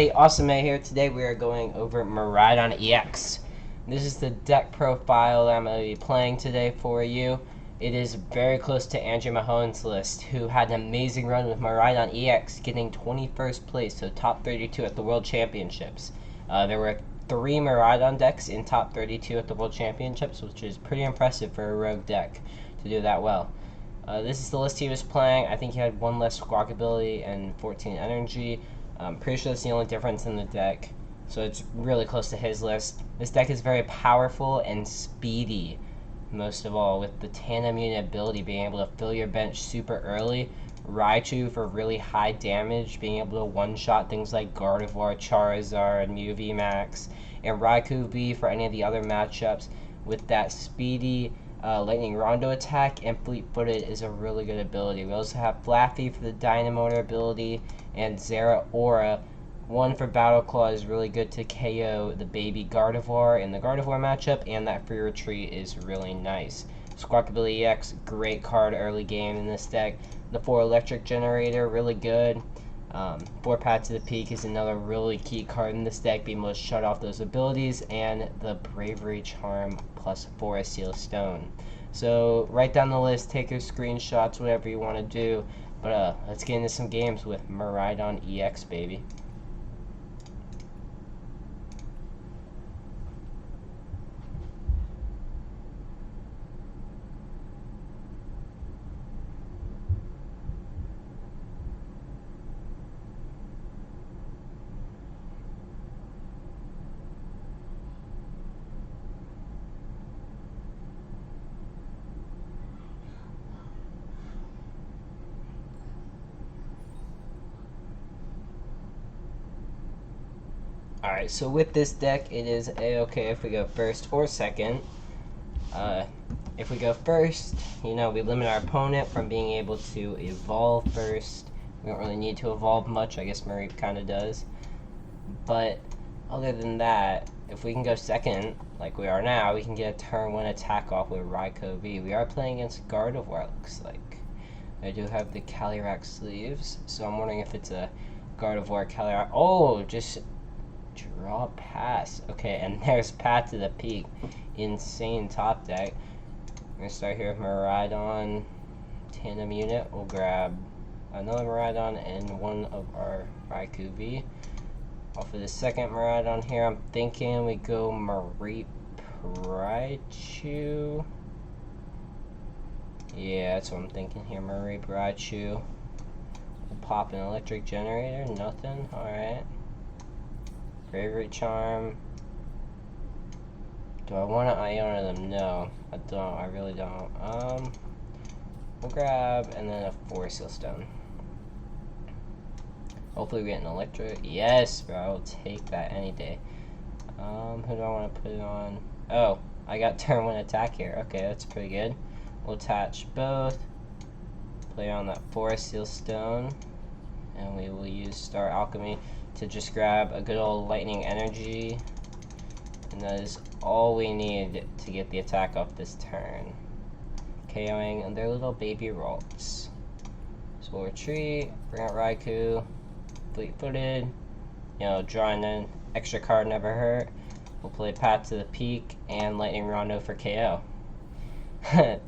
Hey, Awesome May here. Today we are going over Miraidon EX. This is the deck profile that I'm going to be playing today for you. It is very close to Andrew Mahone's list, who had an amazing run with Miraidon EX, getting 21st place, so top 32 at the World Championships. There were 3 Miraidon decks in top 32 at the World Championships, which is pretty impressive for a rogue deck to do that well. This is the list he was playing. I think he had 1 less squawk ability and 14 energy. I'm pretty sure that's the only difference in the deck, so it's really close to his list. This deck is very powerful and speedy, most of all, with the tandem unit ability being able to fill your bench super early, Raichu for really high damage, being able to one-shot things like Gardevoir, Charizard, Mew VMAX, and Raikou V for any of the other matchups with that speedy Lightning Rondo attack, and Fleet-Footed is a really good ability. We also have Flaffy for the Dynamotor ability, and Zera Aura. 1 for Battle Claw is really good to KO the baby Gardevoir in the Gardevoir matchup, and that free retreat is really nice. Squawkability EX, great card early game in this deck. The 4 Electric Generator, really good. 4 Path to the Peak is another really key card in this deck, being able to shut off those abilities, and the Bravery Charm plus 4 Seal Stone. So write down the list, take your screenshots, whatever you want to do. But let's get into some games with Miraidon EX, baby. Alright, so with this deck, it is a-okay if we go first or second. If we go first, we limit our opponent from being able to evolve first. We don't really need to evolve much. I guess Murray kind of does. But other than that, if we can go second, like we are now, we can get a turn 1 attack off with Raikou V. We are playing against Gardevoir, looks like. I do have the Calyrex sleeves, so I'm wondering if it's a Gardevoir Calyrex. Oh, just draw pass. Okay, and there's Path to the Peak. Insane top deck. We're gonna start here with Miraidon tandem unit. We'll grab another Miraidon and 1 of our Raikou V. Off of the second Miraidon here, I'm thinking we go Raichu. Yeah, that's what I'm thinking here. Raichu. We'll pop an Electric Generator. Nothing. Alright. Bravery Charm. Do I want to Iona them? No, I don't. I really don't. We'll grab and then a 4 Seal Stone. Hopefully we get an Electric. Yes, bro. I'll take that any day. Who do I want to put it on? Oh, I got turn 1 attack here. Okay, that's pretty good. We'll attach both. Play on that 4 Seal Stone. And we will use Star Alchemy to just grab a good old Lightning Energy, and that is all we need to get the attack off this turn. KOing their little baby Ralts. So we'll retreat, bring out Raikou, Fleet-Footed, drawing an extra card never hurt. We'll play Path to the Peak and Lightning Rondo for KO.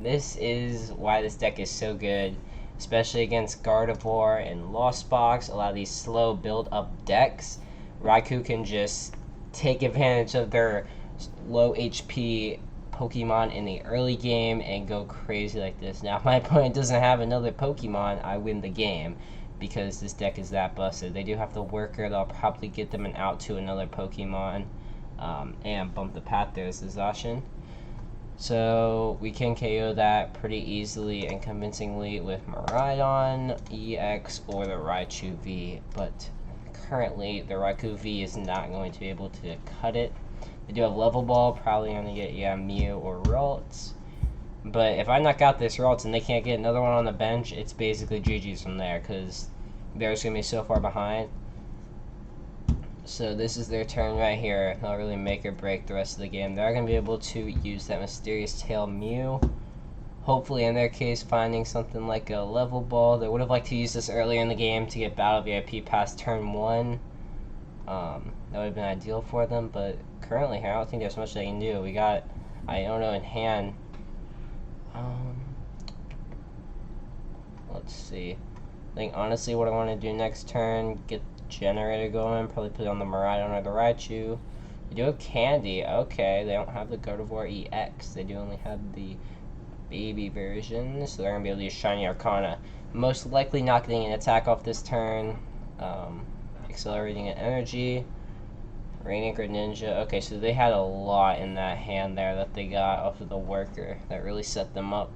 This is why this deck is so good, especially against Gardevoir and Lost Box, a lot of these slow build-up decks. Raikou can just take advantage of their low HP Pokemon in the early game and go crazy like this. Now, if my opponent doesn't have another Pokemon, I win the game because this deck is that busted. They do have the Worker. They'll probably get them an out to another Pokemon and bump the path there as Zacian. So we can KO that pretty easily and convincingly with Miraidon EX or the Raichu V, but currently the Raikou V is not going to be able to cut it. They do have Level Ball, probably going to get Mew or Ralts, but if I knock out this Ralts and they can't get another one on the bench, it's basically GG's from there because they're just going to be so far behind. So this is their turn right here. They'll really make or break the rest of the game. They're going to be able to use that Mysterious Tail Mew. Hopefully, in their case, finding something like a Level Ball. They would have liked to use this earlier in the game to get Battle VIP past turn 1. That would have been ideal for them, but currently here, I don't think there's much they can do. We got Iono in hand. Let's see. I think honestly what I want to do next turn, get the generator going, probably put it on the Miraidon or the Raichu. They do have Candy, okay, they don't have the Gardevoir EX, they do only have the baby version, so they're going to be able to use Shiny Arcana. Most likely not getting an attack off this turn, accelerating an energy, Rain Greninja. Okay, so they had a lot in that hand there that they got off of the worker that really set them up.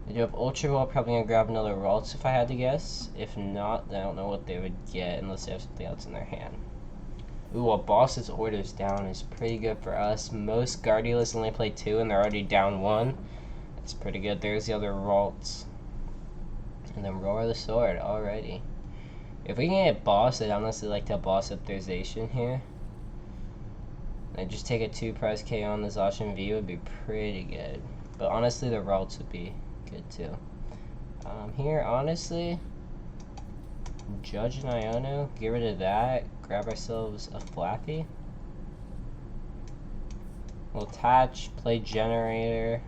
They do have Ultra Ball, probably going to grab another Ralts if I had to guess. If not, then I don't know what they would get unless they have something else in their hand. Ooh, a boss's orders down is pretty good for us. Most Guardiolists only play 2 and they're already down 1. That's pretty good. There's the other Ralts. And then Roar the Sword, alrighty. If we can get boss, I'd honestly like to boss up their Zacian here. And just take a 2-prize KO on the Zacian V would be pretty good. But honestly, the Ralts would be good too. Here, honestly, Judge and Iono, get rid of that, grab ourselves a Flappy. We'll attach, play Generator,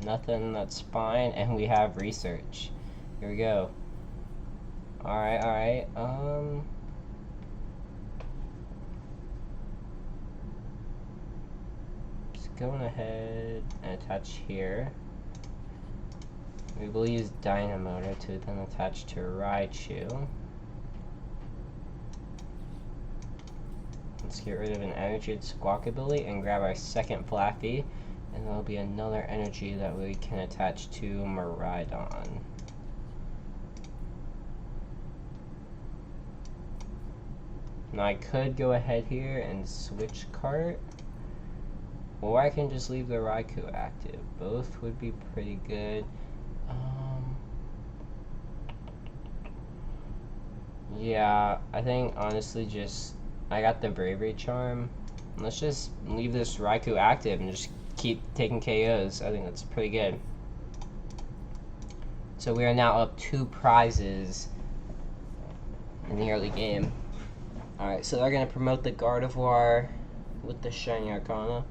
nothing, that's fine, and we have Research. Here we go. Alright, just going ahead and attach here. We will use Dynamotor to then attach to Raichu. Let's get rid of an Energy Squawk ability and grab our second Flappy. And there'll be another energy that we can attach to Miraidon. Now I could go ahead here and switch cart. Or I can just leave the Raikou active. Both would be pretty good. Yeah, I think honestly I got the Bravery Charm. Let's just leave this Raikou active and just keep taking KOs. I think that's pretty good. So we are now up 2 prizes in the early game. Alright, so they're going to promote the Gardevoir with the Shiny Arcana.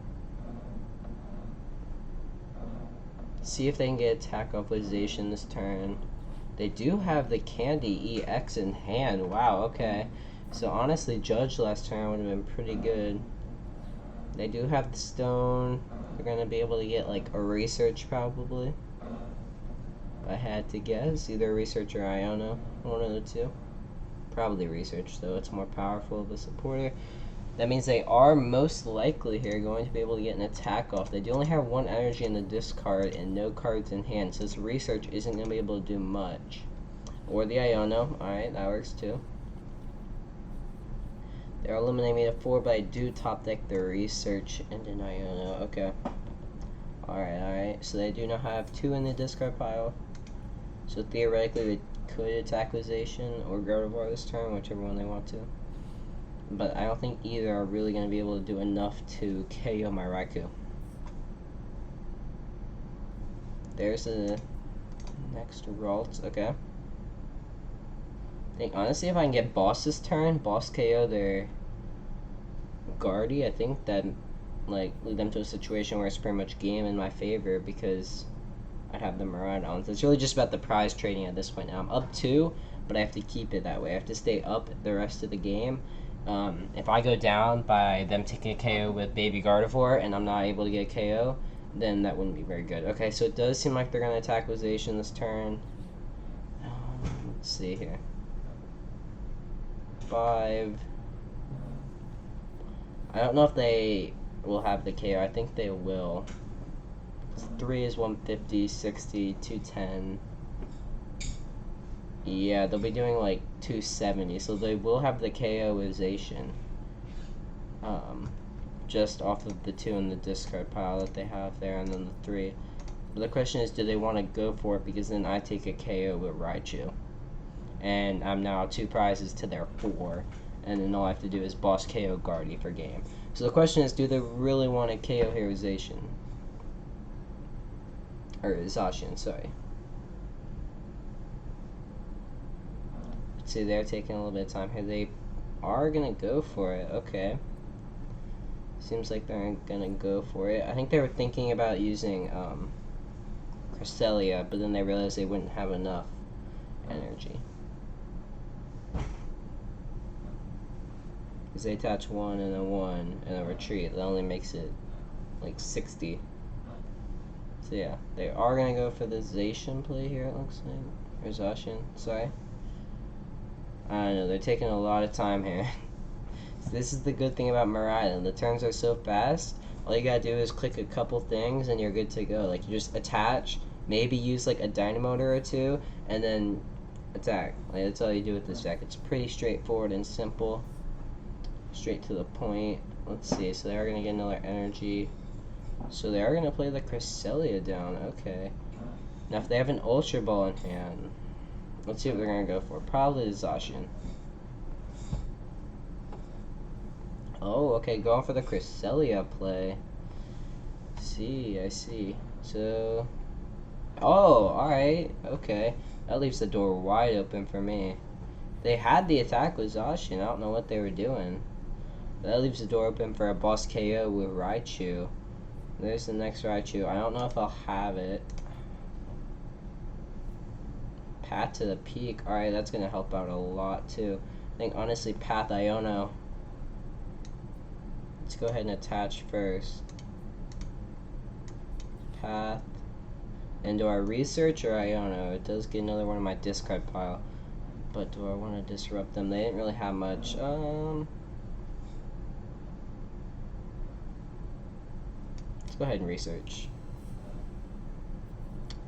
See if they can get attack off with Zacian this turn. They do have the Candy EX in hand. Wow, okay. So honestly, Judge last turn would have been pretty good. They do have the Stone. They're going to be able to get like a Research probably. If I had to guess, either Research or Iono. One of the two. Probably Research though, it's more powerful of a supporter. That means they are most likely here going to be able to get an attack off. They do only have 1 energy in the discard and no cards in hand, so this Research isn't going to be able to do much. Or the Iono, alright, that works too. They're eliminating me to 4, but I do top deck the Research and an Iono, okay. Alright, so they do now have 2 in the discard pile. So theoretically they could attack with Zacian or Gardevoir this turn, whichever one they want to. But I don't think either are really going to be able to do enough to KO my Raikou. There's the next Ralts, okay. I think honestly if I can get boss this turn, boss KO their Guardy, I think that like lead them to a situation where it's pretty much game in my favor because I have the Miraidon. So it's really just about the prize trading at this point now. I'm up 2, but I have to keep it that way. I have to stay up the rest of the game. If I go down by them taking a KO with Baby Gardevoir and I'm not able to get a KO, then that wouldn't be very good. Okay, so it does seem like they're going to attack with Zacian this turn. Let's see here. 5. I don't know if they will have the KO. I think they will. 3 is 150, 60, 210. Yeah, they'll be doing like 270, so they will have the KO with Zacian. Just off of the 2 in the discard pile that they have there, and then the 3. But the question is, do they want to go for it? Because then I take a KO with Raichu. And I'm now 2 prizes to their 4. And then all I have to do is boss KO Guardy for game. So the question is, do they really want to KO here with Zacian? Or Zacian, sorry. See, they're taking a little bit of time here. They are gonna go for it. Okay. Seems like they're gonna go for it. I think they were thinking about using Cresselia, but then they realized they wouldn't have enough energy. Because they attach 1 and a 1 and a retreat. That only makes it like 60. So yeah, they are gonna go for the Zacian play here, it looks like. Or Zacian, sorry. I don't know, they're taking a lot of time here. So this is the good thing about Miraidon. The turns are so fast, all you gotta do is click a couple things and you're good to go. Like, you just attach, maybe use like a Dynamotor or two, and then attack. Like, that's all you do with this deck. It's pretty straightforward and simple. Straight to the point. Let's see, so they are going to get another energy. So they are going to play the Cresselia down. Okay. Now if they have an Ultra Ball in hand, let's see what they're going to go for. Probably the Zacian. Oh, okay, going for the Cresselia play. I see. So, oh, alright, okay. That leaves the door wide open for me. They had the attack with Zacian. I don't know what they were doing. That leaves the door open for a boss KO with Raichu. There's the next Raichu. I don't know if I'll have it. Path to the Peak. Alright, that's going to help out a lot too. I think honestly Path Iono. Let's go ahead and attach first. Path. And do I research or Iono? It does get another one in my discard pile. But do I want to disrupt them? They didn't really have much. Let's go ahead and research.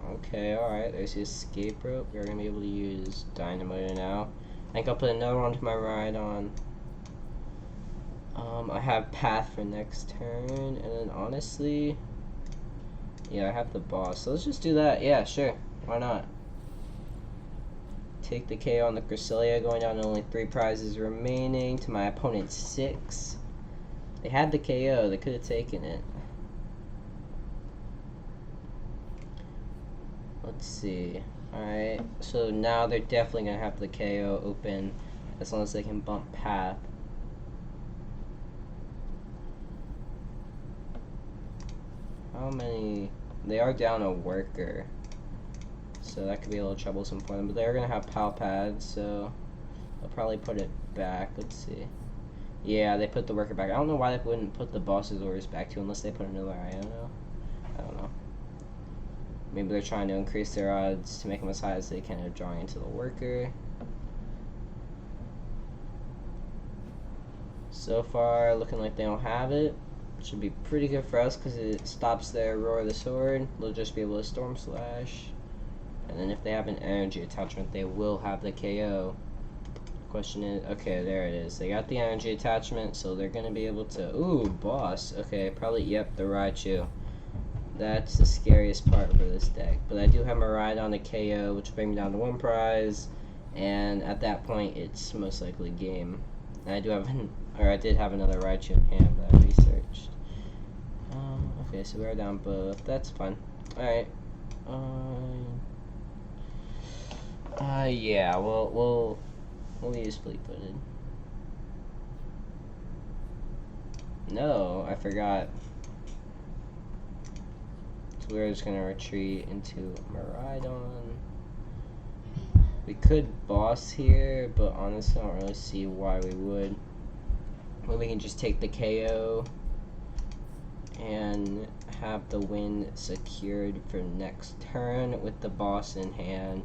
Okay, alright, there's the escape rope. We're going to be able to use Dynamotor now. I think I'll put another one to my Miraidon. I have Path for next turn, and then honestly, yeah, I have the boss. So let's just do that. Yeah, sure. Why not? Take the KO on the Cresselia, going down to only 3 prizes remaining to my opponent's 6. They had the KO. They could have taken it. Let's see. Alright, so now they're definitely going to have the KO open as long as they can bump Path. How many? They are down a worker, so that could be a little troublesome for them. But they're going to have Pal Pads, so they'll probably put it back. Let's see. Yeah, they put the worker back. I don't know why they wouldn't put the boss's orders back too, unless they put another Iono. I don't know. Maybe they're trying to increase their odds to make them as high as they can of drawing into the worker. So far, looking like they don't have it. Should be pretty good for us because it stops their Roar of the Sword. They'll just be able to Storm Slash. And then if they have an energy attachment, they will have the KO. Question is, okay, there it is. They got the energy attachment, so they're going to be able to... Ooh, boss. Okay, probably, yep, the Raichu. That's the scariest part for this deck. But I do have Miraidon a KO, which will bring me down to 1 prize. And at that point, it's most likely game. And I do have, I did have another Raichu in hand that I researched. Okay, so we're down both. That's fun. Alright. Yeah, we'll use Fleet-Footed. No, I forgot. So we're just gonna retreat into Miraidon. We could boss here, but honestly, I don't really see why we would. Well, we can just take the KO and have the win secured for next turn with the boss in hand.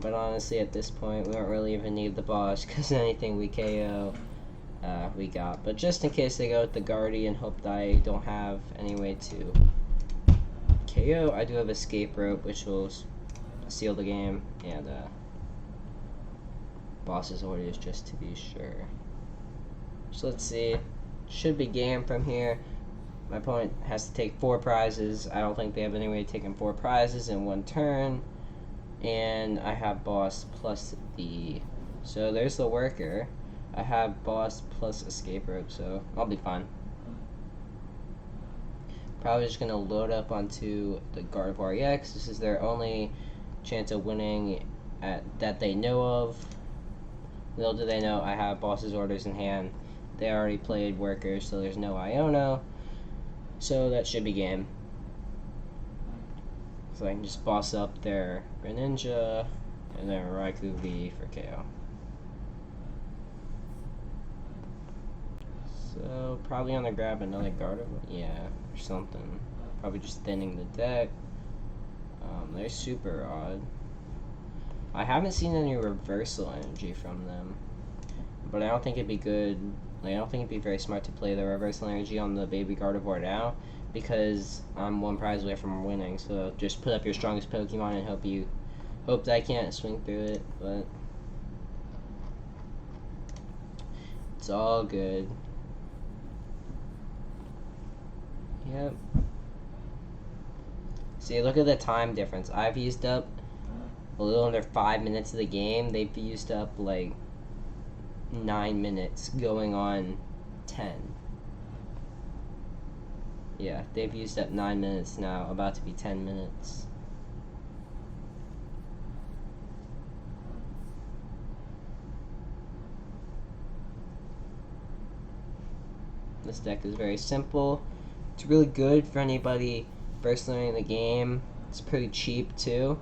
But honestly, at this point, we don't really even need the boss because anything we KO, we got. But just in case they go with the Guardian, hope that I don't have any way to KO. I do have Escape Rope, which will seal the game, and boss's orders just to be sure. So let's see. Should be game from here. My opponent has to take 4 prizes. I don't think they have any way of taking 4 prizes in 1 turn. And I have boss plus the... So there's the worker. I have boss plus escape rope, so I'll be fine. Probably just going to load up onto the Miraidon EX. This is their only chance of winning that they know of. Little do they know I have boss's orders in hand. They already played workers, so there's no Iono. So that should be game. So I can just boss up their Greninja, and then Raikou V for KO. So probably gonna grab another Gardevoir, yeah, or something. Probably just thinning the deck. They're super odd. I haven't seen any reversal energy from them, but I don't think it'd be good. Like, I don't think it'd be very smart to play the reversal energy on the baby Gardevoir now, because I'm one prize away from winning. So just put up your strongest Pokemon and hope that I can't swing through it. But it's all good. Yep. See, look at the time difference. I've used up a little under 5 minutes of the game. They've used up like 9 minutes, going on 10. Yeah, they've used up 9 minutes now, about to be 10 minutes. This deck is very simple. It's really good for anybody first learning the game. It's pretty cheap too.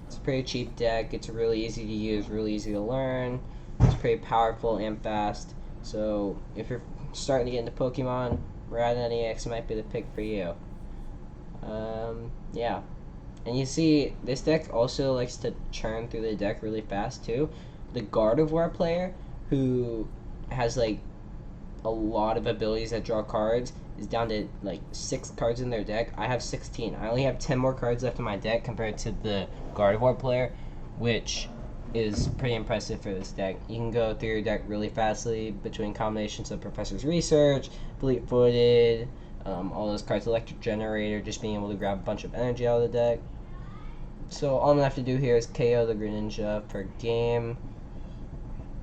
It's a pretty cheap deck. It's really easy to use, really easy to learn. It's pretty powerful and fast. So if you're starting to get into Pokemon, Miraidon EX might be the pick for you. Yeah. And you see, this deck also likes to churn through the deck really fast too. The Gardevoir player, who has like a lot of abilities that draw cards, is down to like 6 cards in their deck. I have 16. I only have 10 more cards left in my deck compared to the Gardevoir player, which is pretty impressive for this deck. You can go through your deck really fastly between combinations of Professor's Research, Fleet-Footed, all those cards, Electric Generator, just being able to grab a bunch of energy out of the deck. So all I'm going to have to do here is KO the Greninja per game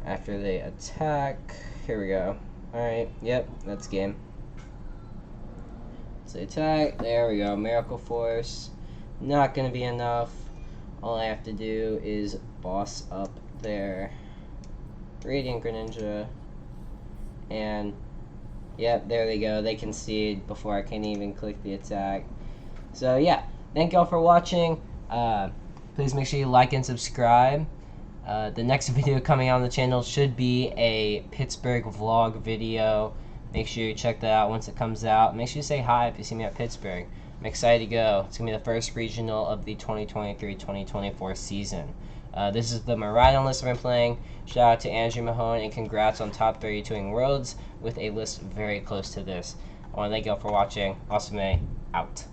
after they attack. Here we go. Alright, yep, that's game. So attack, there we go, Miracle Force. Not going to be enough. All I have to do is boss up their Radiant Greninja. And, yep, there they go. They concede before I can even click the attack. So, yeah, thank y'all for watching. Please make sure you like and subscribe. The next video coming out on the channel should be a Pittsburgh vlog video. Make sure you check that out once it comes out. Make sure you say hi if you see me at Pittsburgh. I'm excited to go. It's going to be the first regional of the 2023-2024 season. This is the Miraidon list I've been playing. Shout out to Andrew Mahone, and congrats on top 32ing Worlds with a list very close to this. I want to thank you all for watching. Awesome, out.